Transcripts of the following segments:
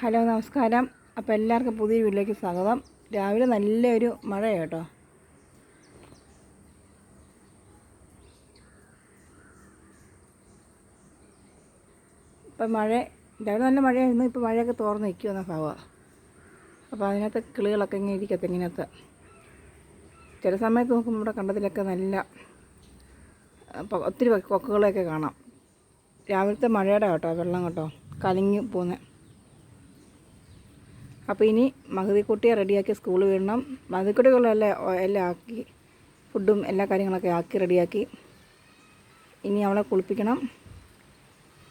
Hello നമസ്കാരം. അപ്പോൾ എല്ലാവർക്കും പുതിയ വീട്ടിലേക്ക് സ്വാഗതം. രാവിലെ നല്ലൊരു മഴയാണ് കേട്ടോ. ഇപ്പം രാവിലെ നല്ല മഴയായിരുന്നു. ഇപ്പോൾ മഴയൊക്കെ തോർന്ന് നിൽക്കുമെന്ന ഭാവമാണ്. അപ്പോൾ അതിനകത്ത് കിളികളൊക്കെ ഇങ്ങനെ ഇരിക്കത്തെ ഇങ്ങനത്തെ ചില സമയത്ത് നോക്കുമ്പോൾ നമ്മുടെ കണ്ടത്തിലൊക്കെ നല്ല ഒത്തിരി കൊക്കുകളെയൊക്കെ കാണാം. രാവിലത്തെ മഴയുടെ കേട്ടോ വെള്ളം കേട്ടോ കലങ്ങി പോകുന്നത്. അപ്പോൾ ഇനി മഹതിക്കുട്ടിയെ റെഡിയാക്കി സ്കൂളിൽ വിടണം. എല്ലാം ആക്കി ഫുഡും എല്ലാ കാര്യങ്ങളൊക്കെ ആക്കി റെഡിയാക്കി ഇനി അവളെ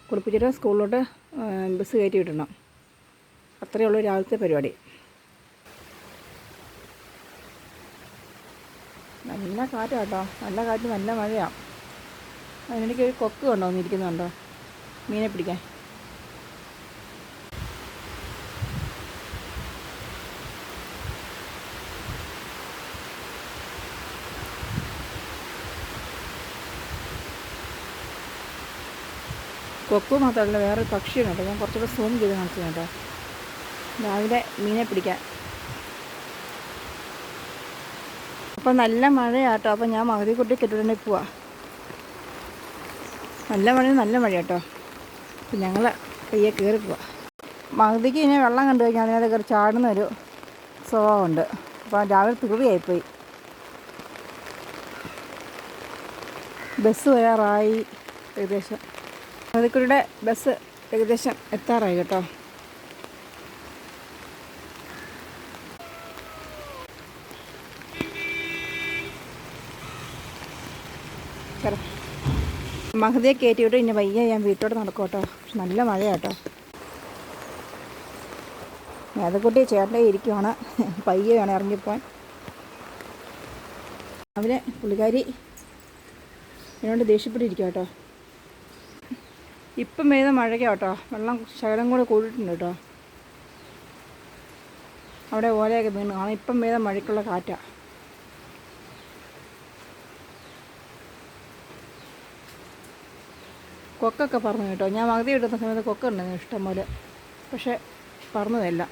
കുളിപ്പിച്ചിട്ട് സ്കൂളിലോട്ട് ബസ് കയറ്റി വിടണം. അത്രയേ ഉള്ളൂ രാവിലത്തെ പരിപാടി. നല്ല കാറ്റാണ് കേട്ടോ, നല്ല കാറ്റ്, നല്ല മഴയാണ്. അതിനിടയ്ക്ക് ഒരു കൊക്ക് കണ്ടോ ഇരിക്കുന്നുണ്ടോ മീനെ പിടിക്കാൻ. കൊക്ക് മാത്രമല്ല വേറൊരു പക്ഷിയാണ് കേട്ടോ. ഞാൻ കുറച്ചുകൂടെ സൂം ചെയ്ത് കാണിച്ചു കേട്ടോ. രാവിലെ മീനെ പിടിക്കാൻ. അപ്പോൾ നല്ല മഴയാട്ടോ. അപ്പോൾ ഞാൻ മഹതിക്കുട്ടി കെട്ടിടേണ്ടി പോവാ. നല്ല മഴ കേട്ടോ. അപ്പം ഞങ്ങൾ പയ്യെ കയറി പോവാ. മഹതിക്ക് ഇനി വെള്ളം കണ്ടു കഴിഞ്ഞാൽ അതിനകത്ത് കയറി ചാടുന്നൊരു സ്വഭാവമുണ്ട്. അപ്പോൾ രാവിലെ തീറിയായിപ്പോയി. ബസ് വരാറായി. ഏകദേശം മഹതിക്കുട്ടിയുടെ ബസ് ഏകദേശം എത്താറായി കേട്ടോ. മഹതിയെ കയറ്റിവിട്ട് ഇനി വയ്യ ഞാൻ വീട്ടോട്ട് നടക്കും കേട്ടോ. പക്ഷെ നല്ല മഴയാട്ടോ. മേതക്കുട്ടി ചേട്ടൻ്റെ ഇരിക്കുവാണ്. പയ്യെ വേണം ഇറങ്ങിപ്പോവാൻ. അവരെ പുള്ളിക്കാരി എന്നോട് ദേഷ്യപ്പെട്ടിരിക്കുക കേട്ടോ. ഇപ്പം പെയ്ത മഴയ്ക്ക് കേട്ടോ വെള്ളം ശകലം കൂടെ കൂടിയിട്ടുണ്ട് കേട്ടോ. അവിടെ ഓലയൊക്കെ വീണ് കാണാം. ഇപ്പം പെയ്ത മഴയ്ക്കുള്ള കാറ്റാണ്. കൊക്കൊക്കെ പറന്നു കേട്ടോ. ഞാൻ മഹതി കിട്ടുന്ന സമയത്ത് കൊക്കുണ്ടായിരുന്നു ഇഷ്ടം പോലെ. പക്ഷെ പറന്നതല്ല.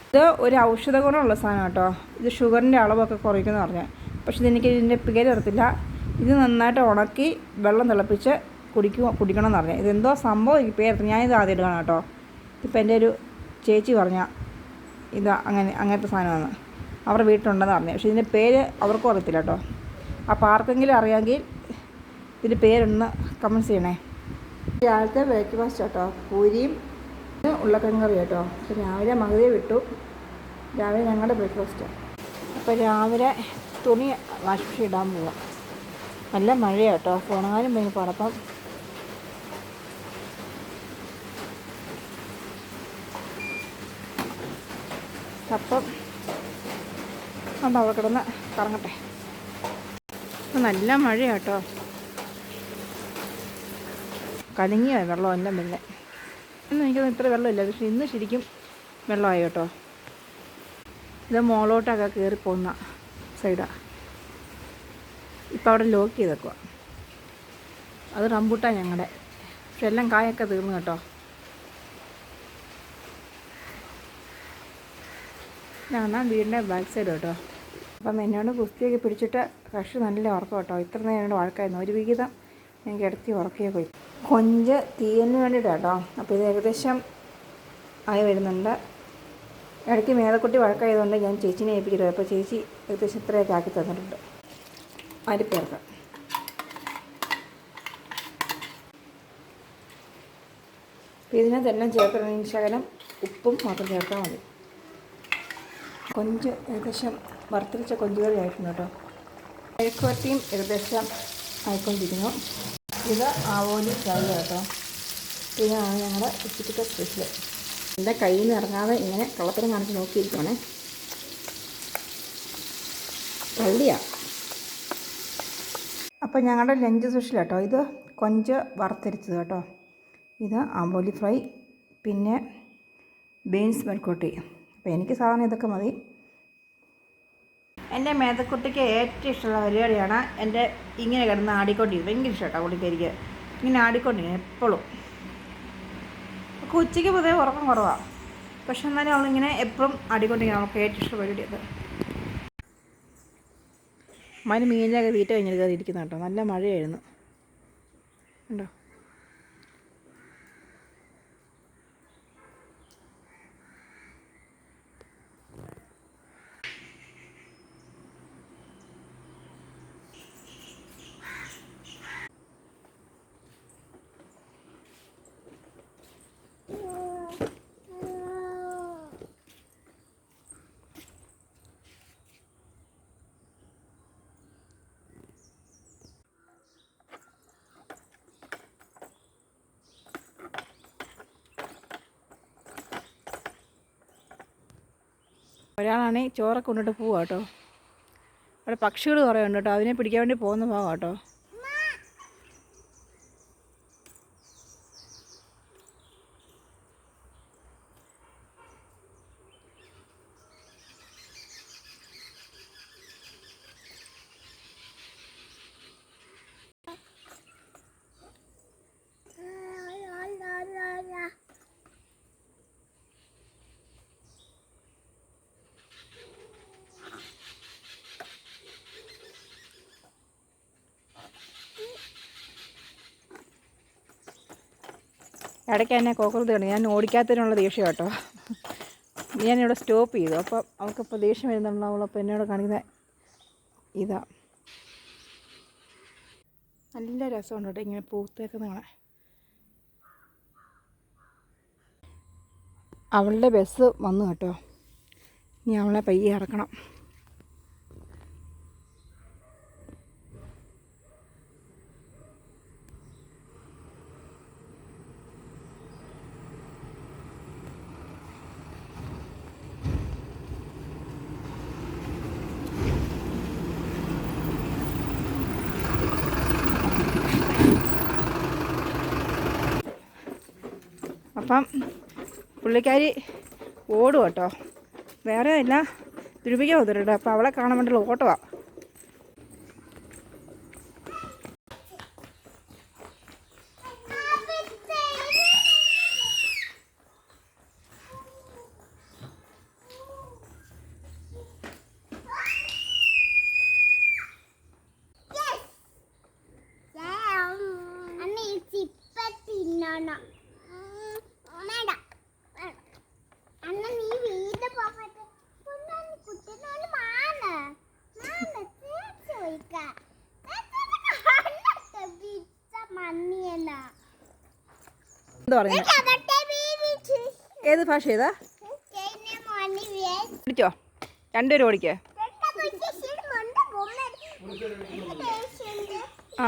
ഇത് ഒരു ഔഷധ ഗുണമുള്ള സാധനം കേട്ടോ. ഇത് ഷുഗറിൻ്റെ അളവൊക്കെ കുറയ്ക്കുമെന്ന് പറഞ്ഞാൽ. പക്ഷെ ഇതെനിക്ക് ഇതിൻ്റെ പേരറിയത്തില്ല. ഇത് നന്നായിട്ട് ഉണക്കി വെള്ളം തിളപ്പിച്ച് കുടിക്കണം എന്ന് പറഞ്ഞാൽ. ഇതെന്തോ സംഭവം എനിക്ക് പേരറിയില്ല. ഞാനിത് ആദ്യം ഇടുകയാണ് കേട്ടോ. ഇപ്പം എൻ്റെ ഒരു ചേച്ചി പറഞ്ഞാൽ ഇത് അങ്ങനത്തെ സാധനമാണ് അവരുടെ വീട്ടിലുണ്ടെന്ന് പറഞ്ഞത്. പക്ഷേ ഇതിൻ്റെ പേര് അവർക്കും അറിയത്തില്ല കേട്ടോ. അപ്പോൾ ആർക്കെങ്കിലും അറിയാമെങ്കിൽ ഇതിൻ്റെ പേരൊന്ന് കമൻസ് ചെയ്യണേ. രാവിലത്തെ ബ്രേക്ക്ഫാസ്റ്റ് കേട്ടോ പൂരിയും ഉരുളക്കിഴങ്ങ് കറി കേട്ടോ. അപ്പോൾ രാവിലെ മഹതിയെ വിട്ടു. രാവിലെ ഞങ്ങളുടെ ബ്രേക്ക്ഫാസ്റ്റ്. അപ്പോൾ രാവിലെ തുണി വാഷിംഗ് മെഷീൻ ഇടാൻ പോവാം. നല്ല മഴയാണ് കേട്ടോ. ഉണങ്ങാനും വേണ്ടി പടപ്പം. അപ്പം ഉണ്ട് അവിടെ കിടന്ന് കറങ്ങട്ടെ. നല്ല മഴയാണ് കേട്ടോ. കലങ്ങിയ വെള്ളം എല്ലാം വെള്ളം. ഇന്ന് എനിക്കൊന്നും ഇത്ര വെള്ളമില്ല. പക്ഷേ ഇന്ന് ശരിക്കും വെള്ളമായി കേട്ടോ. ഇത് മോളോട്ടൊക്കെ കയറിപ്പോകുന്ന സൈഡാണ്. ഇപ്പം അവിടെ ലോക്ക് ചെയ്തേക്കുക. അത് റംബൂട്ടാൻ ഞങ്ങളുടെ. പക്ഷെ എല്ലാം കായൊക്കെ തീർന്നു കേട്ടോ. ഇതാണ് വീടിൻ്റെ ബാക്ക് സൈഡ് കേട്ടോ. അപ്പം എന്നോട് കുസ്തിയൊക്കെ പിടിച്ചിട്ട് കഷി നല്ല ഉറക്കം കേട്ടോ. ഇത്ര നേരം എന്നോട് വഴക്കായിരുന്നു. ഒരു വിഹിതം ഞാൻ കിടത്തി ഉറക്കിയേ പോയി. കൊഞ്ച് തീയലിന് വേണ്ടിയിട്ട് കേട്ടോ. അപ്പോൾ ഇത് ഏകദേശം ആയി വരുന്നുണ്ട്. ഇടയ്ക്ക് മേതക്കുട്ടി വഴക്കായതുകൊണ്ട് ഞാൻ ചേച്ചീനെ ഏൽപ്പിച്ചിട്ട്. അപ്പോൾ ചേച്ചി ഏകദേശം ഇത്രയൊക്കെ ആക്കി തന്നിട്ടുണ്ട്. അരിപ്പേർക്ക് അപ്പോൾ ഇതിനകത്തെല്ലാം ചേർക്കണമെങ്കിൽ ശകലം ഉപ്പും മാത്രം ചേർത്താൽ മതി. കൊഞ്ച് ഏകദേശം വറുത്തരച്ച കൊഞ്ചുകറി ആയിട്ടുണ്ട് കേട്ടോ. മെഴുക്കുവരട്ടിയും ഏകദേശം ആയിക്കൊണ്ടിരിക്കുന്നു. ഇത് ആവോലി ഫ്രൈ കേട്ടോ. ഇതാണ് ഞങ്ങളുടെ ഉച്ചക്കത്തെ സ്പെഷ്യൽ. എൻ്റെ കയ്യിൽ നിന്ന് ഇറങ്ങാതെ ഇങ്ങനെ കള്ളത്തരം കാണിച്ച് നോക്കിയിരിക്കുവാണേ. കള്ളിയാണ്. അപ്പോൾ ഞങ്ങളുടെ ലഞ്ച് സ്പെഷ്യൽ കേട്ടോ. ഇത് കൊഞ്ച് വറുത്തരിച്ചത് കേട്ടോ. ഇത് ആവോലി ഫ്രൈ, പിന്നെ ബീൻസ് മെഴുക്കുവരട്ടി. അപ്പോൾ എനിക്ക് സാധാരണ ഇതൊക്കെ മതി. എൻ്റെ മേതക്കുട്ടിക്ക് ഏറ്റവും ഇഷ്ടമുള്ള പരിപാടിയാണ് എൻ്റെ ഇങ്ങനെ കിടന്ന് ആടിക്കൊണ്ടിരിക്കും. ഭയങ്കര ഇഷ്ടം കേട്ടോ പുള്ളിക്കാരിക്ക്. ഇങ്ങനെ ആടിക്കൊണ്ടിരിക്കും എപ്പോഴും. ഉച്ചയ്ക്ക് പൊതുവെ ഉറക്കം കുറവാണ്. പക്ഷെ എന്നാലും അവളിങ്ങനെ എപ്പോഴും അടികൊണ്ടിരിക്കണം. അവൾക്ക് ഏറ്റവും ഇഷ്ടം പരിപാടിയത്. മന് മീനിനൊക്കെ തീറ്റ കഴിഞ്ഞിട്ട് കയറി ഇരിക്കുന്ന കേട്ടോ. നല്ല മഴയായിരുന്നു ഉണ്ടോ. ഒരാളാണെങ്കിൽ ചോറൊക്കെ കൊണ്ടിട്ട് പോവാം കേട്ടോ. അവിടെ പക്ഷികൾ കുറേ ഉണ്ട് കേട്ടോ. അതിനെ പിടിക്കാൻ വേണ്ടി പോകുന്ന പോകാം കേട്ടോ. ഇടയ്ക്ക് എന്നെ കോക്കറുത് കണ്ടു. ഞാൻ ഓടിക്കാത്തതിനുള്ള ദേഷ്യം കേട്ടോ. ഞാനിവിടെ സ്റ്റോപ്പ് ചെയ്തു. അപ്പം അവൾക്കിപ്പോൾ ദേഷ്യം വരുന്നുണ്ടാവുള്ളൂ. അപ്പോൾ എന്നോട് കാണിക്കുന്ന ഇതാ. നല്ല രസമുണ്ട് കേട്ടോ ഇങ്ങനെ പൂത്തേക്കുന്ന കാണാൻ. അവളുടെ ബസ് വന്നു കേട്ടോ. ഇനി അവളെ പയ്യെ ഇറക്കണം. അപ്പം പുള്ളിക്കാരി ഓടും കേട്ടോ. വേറെ ഇല്ല, തിരുപ്പിക്കാൻ വന്നിട്ടുണ്ട്. അപ്പോൾ അവളെ കാണാൻ വേണ്ടിയുള്ള ഓട്ടമാണ്. എന്താ പറയുന്നത്? ഏത് ഭാഷ ഏതാ? ഓടിച്ചോ, രണ്ടുപേരും ഓടിക്കേ. ആ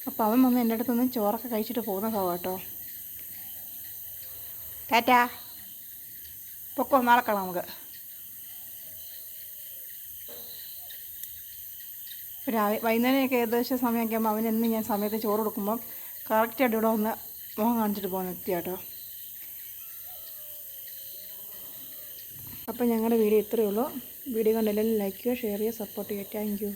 അപ്പോൾ അവൻ വന്ന് എൻ്റെ അടുത്തൊന്നും ചോറൊക്കെ കഴിച്ചിട്ട് പോകുന്നതാവും കേട്ടോ. ടാറ്റാ, പൊക്കോ, നാളെ കാണാം നമുക്ക്. വൈകുന്നേരമൊക്കെ ഏകദേശം സമയമൊക്കെ ആകുമ്പോൾ അവനെന്നും ഞാൻ സമയത്ത് ചോറ് കൊടുക്കുമ്പം കറക്റ്റായിട്ട് ഇവിടെ വന്ന് മുഖം കാണിച്ചിട്ട് പോകുന്ന വ്യക്തിയാട്ടോ. അപ്പോൾ ഞങ്ങളുടെ വീഡിയോ ഇത്രയേ ഉള്ളൂ. വീഡിയോ കണ്ടെല്ലാം ലൈക്ക് ചെയ്യുക, ഷെയർ ചെയ്യുക, സപ്പോർട്ട് ചെയ്യുക. Thank you.